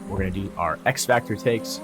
We're going to do our X factor takes.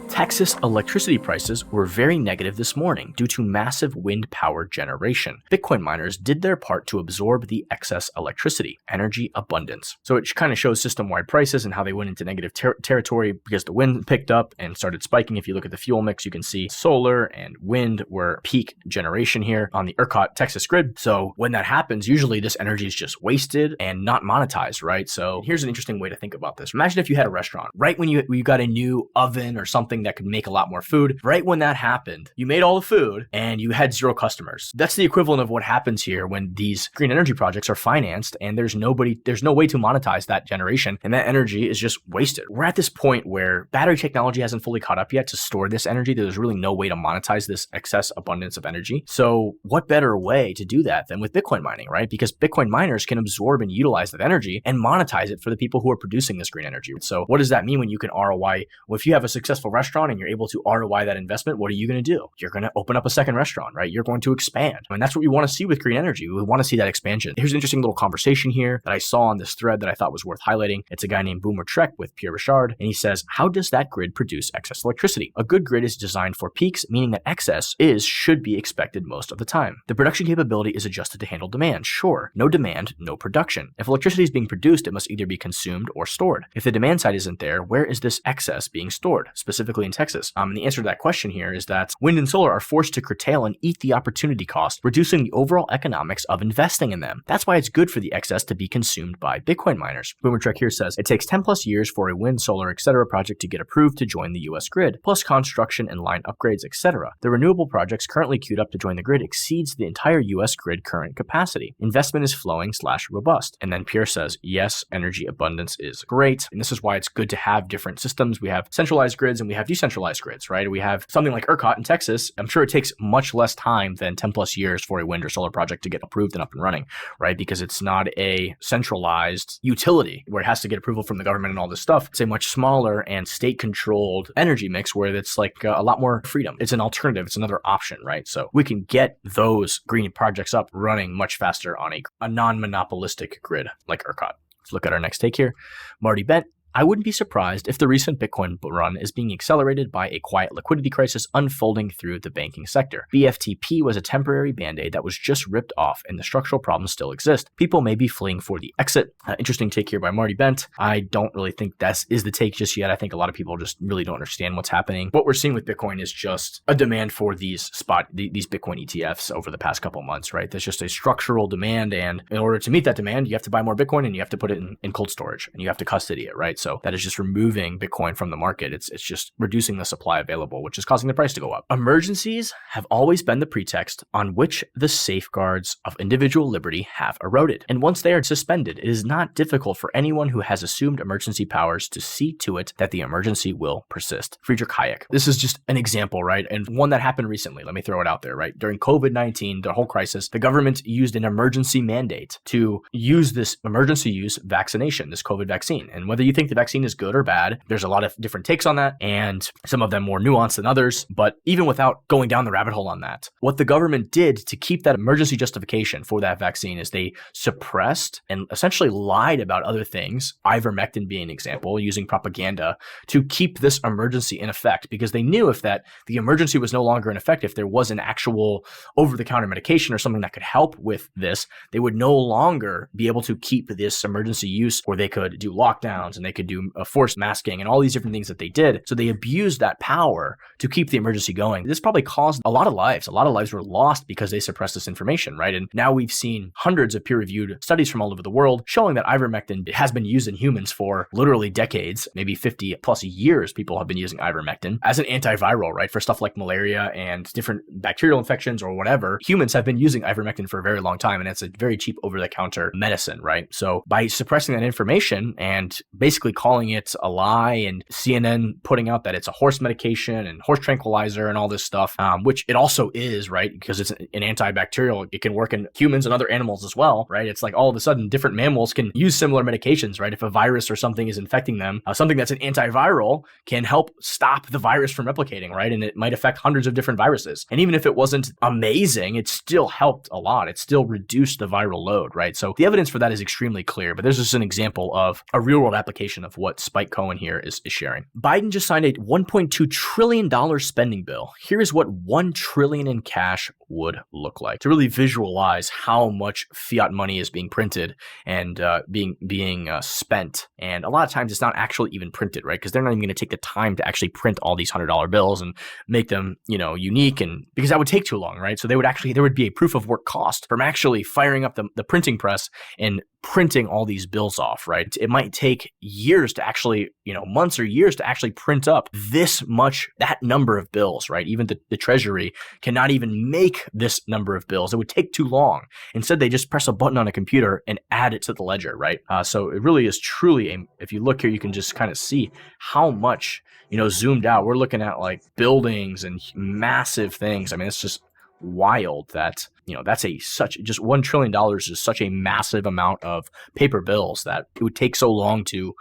Texas electricity prices were very negative this morning due to massive wind power generation. Bitcoin miners did their part to absorb the excess electricity, energy abundance. So it kind of shows system-wide prices and how they went into negative territory because the wind picked up and started spiking. If you look at the fuel mix, you can see solar and wind were peak generation here on the ERCOT Texas grid. So when that happens, usually this energy is just wasted and not monetized, right? So here's an interesting way to think about this. Imagine if you had a restaurant, right when you got a new oven or something that could make a lot more food. Right when that happened, you made all the food and you had 0 customers. That's the equivalent of what happens here when these green energy projects are financed and there's no way to monetize that generation and that energy is just wasted. We're at this point where battery technology hasn't fully caught up yet to store this energy. There's really no way to monetize this excess abundance of energy. So what better way to do that than with Bitcoin mining, right? Because Bitcoin miners can absorb and utilize that energy and monetize it for the people who are producing this green energy. So what does that mean when you can ROI? Well, if you have a successful restaurant and you're able to ROI that investment, what are you going to do? You're going to open up a second restaurant, right? You're going to expand. And that's what we want to see with green energy. We want to see that expansion. Here's an interesting little conversation here that I saw on this thread that I thought was worth highlighting. It's a guy named Boomer Trek with Pierre Richard, and he says, how does that grid produce excess electricity? A good grid is designed for peaks, meaning that excess should be expected most of the time. The production capability is adjusted to handle demand. Sure, no demand, no production. If electricity is being produced, it must either be consumed or stored. If the demand side isn't there, where is this excess being stored, specifically in Texas? And the answer to that question here is that wind and solar are forced to curtail and eat the opportunity cost, reducing the overall economics of investing in them. That's why it's good for the excess to be consumed by Bitcoin miners. Boomer Trek here says, it takes 10 plus years for a wind, solar, etc. project to get approved to join the US grid, plus construction and line upgrades, etc. The renewable projects currently queued up to join the grid exceeds the entire US grid current capacity. Investment is flowing/robust. And then Pierre says, yes, energy abundance is great. And this is why it's good to have different systems. We have centralized grids and we have decentralized grids, right? We have something like ERCOT in Texas. I'm sure it takes much less time than 10 plus years for a wind or solar project to get approved and up and running, right? Because it's not a centralized utility where it has to get approval from the government and all this stuff. It's a much smaller and state-controlled energy mix where it's like a lot more freedom. It's an alternative. It's another option, right? So we can get those green projects up running much faster on a non-monopolistic grid like ERCOT. Let's look at our next take here. Marty Bent. I wouldn't be surprised if the recent Bitcoin run is being accelerated by a quiet liquidity crisis unfolding through the banking sector. BFTP was a temporary band-aid that was just ripped off and the structural problems still exist. People may be fleeing for the exit. Interesting take here by Marty Bent. I don't really think that is the take just yet. I think a lot of people just really don't understand what's happening. What we're seeing with Bitcoin is just a demand for these Bitcoin ETFs over the past couple of months, right? There's just a structural demand, and in order to meet that demand, you have to buy more Bitcoin and you have to put it in cold storage and you have to custody it, right? So that is just removing Bitcoin from the market. It's just reducing the supply available, which is causing the price to go up. Emergencies have always been the pretext on which the safeguards of individual liberty have eroded. And once they are suspended, it is not difficult for anyone who has assumed emergency powers to see to it that the emergency will persist. Friedrich Hayek. This is just an example, right? And one that happened recently. Let me throw it out there, right? During COVID-19, the whole crisis, the government used an emergency mandate to use this emergency use vaccination, this COVID vaccine. And whether you think the vaccine is good or bad, there's a lot of different takes on that, and some of them more nuanced than others. But even without going down the rabbit hole on that, what the government did to keep that emergency justification for that vaccine is they suppressed and essentially lied about other things, ivermectin being an example, using propaganda to keep this emergency in effect, because they knew if that the emergency was no longer in effect, if there was an actual over-the-counter medication or something that could help with this, they would no longer be able to keep this emergency use, or they could do lockdowns and they could do forced masking and all these different things that they did. So they abused that power to keep the emergency going. This probably caused a lot of lives. A lot of lives were lost because they suppressed this information, right? And now we've seen hundreds of peer-reviewed studies from all over the world showing that ivermectin has been used in humans for literally decades, maybe 50 plus years. People have been using ivermectin as an antiviral, right? For stuff like malaria and different bacterial infections or whatever. Humans have been using ivermectin for a very long time, and it's a very cheap over-the-counter medicine, right? So by suppressing that information and basically calling it a lie, and CNN putting out that it's a horse medication and horse tranquilizer and all this stuff, which it also is, right? Because it's an antibacterial. It can work in humans and other animals as well, right? It's like all of a sudden different mammals can use similar medications, right? If a virus or something is infecting them, something that's an antiviral can help stop the virus from replicating, right? And it might affect hundreds of different viruses. And even if it wasn't amazing, it still helped a lot. It still reduced the viral load, right? So the evidence for that is extremely clear, but there's just an example of a real world application definition of what Spike Cohen here is sharing. Biden just signed a $1.2 trillion spending bill. Here is what $1 trillion in cash would look like to really visualize how much fiat money is being printed and being spent. And a lot of times it's not actually even printed, right? Because they're not even going to take the time to actually print all these $100 bills and make them, unique, and because that would take too long, right? So there would be a proof of work cost from actually firing up the printing press and printing all these bills off, right? It might take years to actually, months or years to actually print up that number of bills, right? Even the Treasury cannot even make this number of bills. It would take too long. Instead, they just press a button on a computer and add it to the ledger, right? So it really is truly, if you look here, you can just kind of see how much, zoomed out. We're looking at like buildings and massive things. I mean, it's just wild that that's just $1 trillion is such a massive amount of paper bills that it would take so long to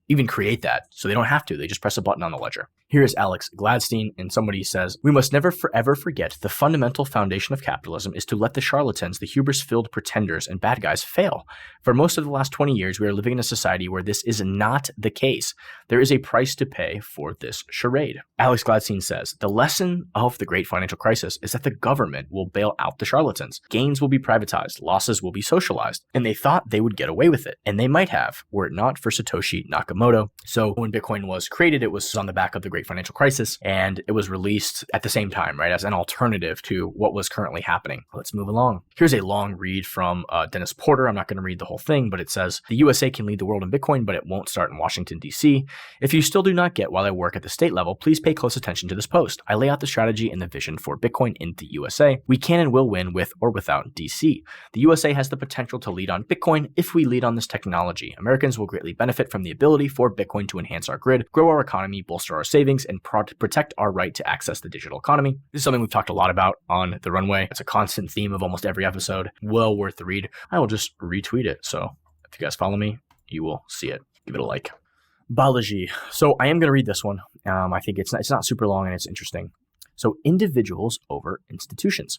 even create that. So they don't have to. They just press a button on the ledger. Here is Alex Gladstein, and somebody says, "We must never forever forget the fundamental foundation of capitalism is to let the charlatans, the hubris-filled pretenders, and bad guys fail. For most of the last 20 years, we are living in a society where this is not the case. There is a price to pay for this charade." Alex Gladstein says, "The lesson of the great financial crisis is that the government will bail out the charlatans. Gains will be privatized, losses will be socialized, and they thought they would get away with it. And they might have, were it not for Satoshi Nakamoto." So when Bitcoin was created, it was on the back of the great financial crisis, and it was released at the same time, right, as an alternative to what was currently happening. Let's move along. Here's a long read from Dennis Porter. I'm not going to read the whole thing, but it says, "The USA can lead the world in Bitcoin, but it won't start in Washington, D.C. If you still do not get while I work at the state level, please pay close attention to this post. I lay out the strategy and the vision for Bitcoin in the USA. We can and will win with or without D.C. The USA has the potential to lead on Bitcoin if we lead on this technology. Americans will greatly benefit from the ability for Bitcoin to enhance our grid, grow our economy, bolster our savings, and protect our right to access the digital economy." This is something we've talked a lot about on The Runway. It's a constant theme of almost every episode. Well worth the read. I will just retweet it. So if you guys follow me, you will see it. Give it a like. Balaji. So I am going to read this one. I think it's not super long and it's interesting. So individuals over institutions.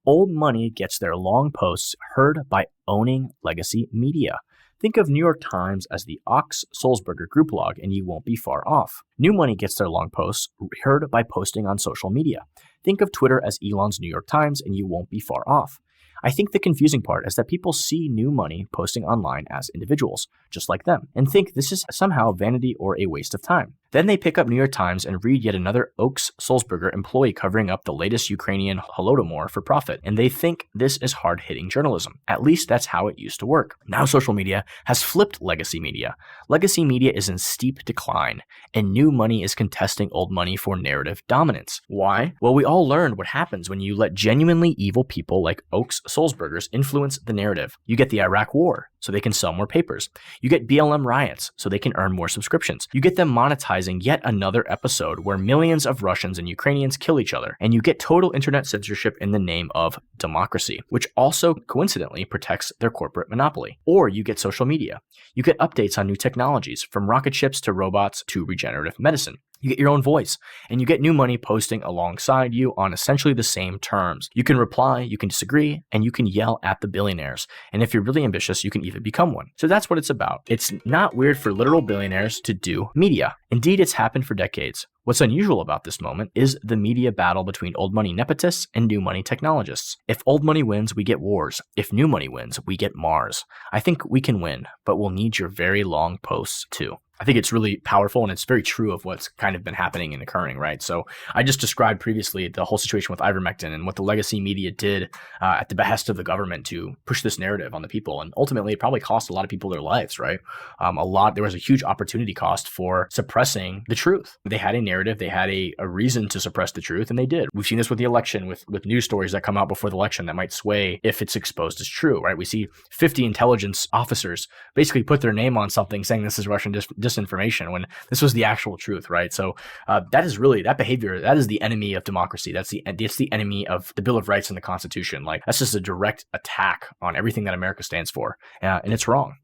Old money gets their long posts heard by owning legacy media. Think of New York Times as the Ox-Sulzberger group log, and you won't be far off. New money gets their long posts heard by posting on social media. Think of Twitter as Elon's New York Times, and you won't be far off. I think the confusing part is that people see new money posting online as individuals, just like them, and think this is somehow vanity or a waste of time. Then they pick up New York Times and read yet another Oaks-Sulzberger employee covering up the latest Ukrainian Holodomor for profit, and they think this is hard-hitting journalism. At least that's how it used to work. Now social media has flipped legacy media. Legacy media is in steep decline, and new money is contesting old money for narrative dominance. Why? Well, we all learned what happens when you let genuinely evil people like Oaks-Sulzbergers influence the narrative. You get the Iraq War, so they can sell more papers. You get BLM riots, so they can earn more subscriptions. You get them monetizing yet another episode where millions of Russians and Ukrainians kill each other. And you get total internet censorship in the name of democracy, which also coincidentally protects their corporate monopoly. Or you get social media. You get updates on new technologies, from rocket ships to robots to regenerative medicine. You get your own voice, and you get new money posting alongside you on essentially the same terms. You can reply, you can disagree, and you can yell at the billionaires. And if you're really ambitious, you can even become one. So that's what it's about. It's not weird for literal billionaires to do media. Indeed, it's happened for decades. What's unusual about this moment is the media battle between old money nepotists and new money technologists. If old money wins, we get wars. If new money wins, we get Mars. I think we can win, but we'll need your very long posts too. I think it's really powerful, and it's very true of what's kind of been happening and occurring, right? So I just described previously the whole situation with ivermectin and what the legacy media did at the behest of the government to push this narrative on the people. And ultimately, it probably cost a lot of people their lives, right? There was a huge opportunity cost for suppressing the truth. They had a narrative, they had a reason to suppress the truth, and they did. We've seen this with the election, with news stories that come out before the election that might sway if it's exposed as true, right? We see 50 intelligence officers basically put their name on something saying this is Russian disinformation when this was the actual truth, right? So that is really, that behavior, that is the enemy of democracy. That's the enemy of the Bill of Rights and the Constitution. Like, that's just a direct attack on everything that America stands for, and it's wrong.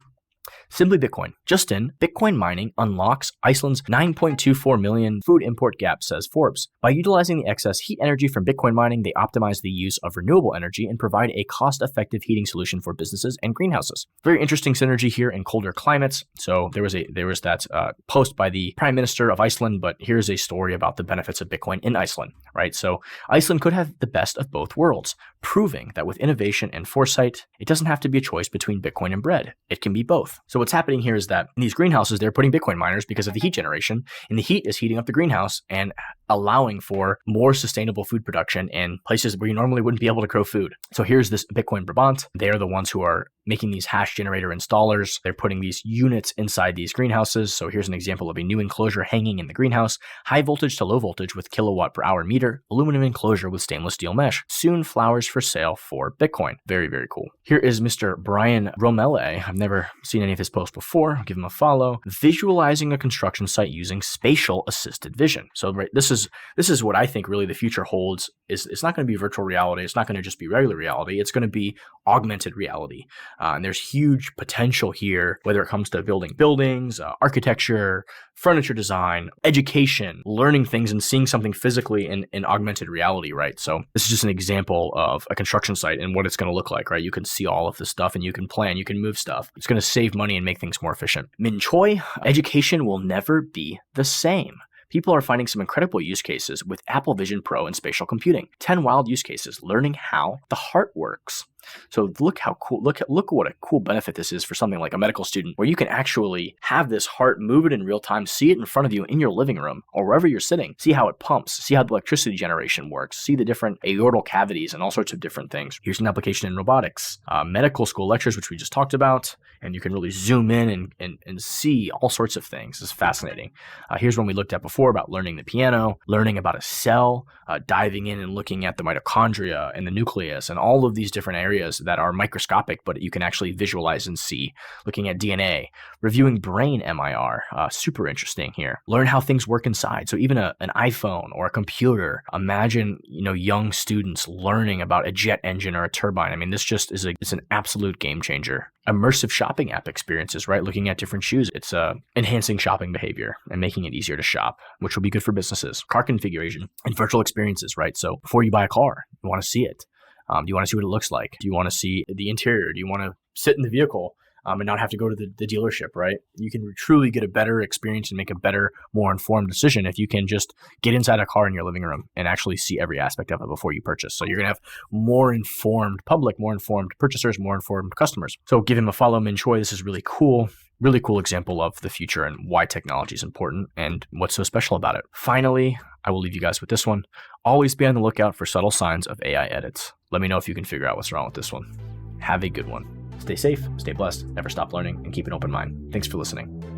Simply Bitcoin. Just in, Bitcoin mining unlocks Iceland's 9.24 million food import gap, says Forbes. By utilizing the excess heat energy from Bitcoin mining, they optimize the use of renewable energy and provide a cost-effective heating solution for businesses and greenhouses. Very interesting synergy here in colder climates. So there was that post by the Prime Minister of Iceland, but here's a story about the benefits of Bitcoin in Iceland, right? So Iceland could have the best of both worlds, proving that with innovation and foresight, it doesn't have to be a choice between Bitcoin and bread. It can be both. So what's happening here is that in these greenhouses, they're putting Bitcoin miners because of the heat generation, and the heat is heating up the greenhouse and allowing for more sustainable food production in places where you normally wouldn't be able to grow food. So here's this Bitcoin Brabant. They are the ones who are making these hash generator installers. They're putting these units inside these greenhouses. So here's an example of a new enclosure hanging in the greenhouse, high voltage to low voltage with kilowatt per hour meter, aluminum enclosure with stainless steel mesh. Soon flowers for sale for Bitcoin. Very, very cool. Here is Mr. Brian Romele. I've never seen any of his posts before. I'll give him a follow. Visualizing a construction site using spatial assisted vision. So right, this is what I think really the future holds. It's not going to be virtual reality. It's not going to just be regular reality. It's going to be augmented reality. And there's huge potential here, whether it comes to building buildings, architecture, furniture design, education, learning things and seeing something physically in augmented reality, right? So this is just an example of a construction site and what it's going to look like, right? You can see all of this stuff and you can plan, you can move stuff. It's going to save money and make things more efficient. Min Choi, education will never be the same. People are finding some incredible use cases with Apple Vision Pro and spatial computing. 10 wild use cases, learning how the heart works. So look how cool, look what a cool benefit this is for something like a medical student, where you can actually have this heart, move it in real time, see it in front of you in your living room or wherever you're sitting, see how it pumps, see how the electricity generation works, see the different aortal cavities and all sorts of different things. Here's an application in robotics, medical school lectures, which we just talked about, and you can really zoom in and see all sorts of things. It's fascinating. Here's one we looked at before about learning the piano, learning about a cell, diving in and looking at the mitochondria and the nucleus and all of these different areas that are microscopic, but you can actually visualize and see, looking at DNA, reviewing brain MIR, super interesting here. Learn how things work inside. So even an iPhone or a computer, imagine, young students learning about a jet engine or a turbine. I mean, this just is it's an absolute game changer. Immersive shopping app experiences, right? Looking at different shoes. It's enhancing shopping behavior and making it easier to shop, which will be good for businesses. Car configuration and virtual experiences, right? So before you buy a car, you want to see it. Do you want to see what it looks like? Do you want to see the interior? Do you want to sit in the vehicle and not have to go to the dealership, right? You can truly get a better experience and make a better, more informed decision if you can just get inside a car in your living room and actually see every aspect of it before you purchase. So you're going to have more informed public, more informed purchasers, more informed customers. So give him a follow, Min Choi. This is really cool. Really cool example of the future and why technology is important and what's so special about it. Finally, I will leave you guys with this one. Always be on the lookout for subtle signs of AI edits. Let me know if you can figure out what's wrong with this one. Have a good one. Stay safe, stay blessed, never stop learning, and keep an open mind. Thanks for listening.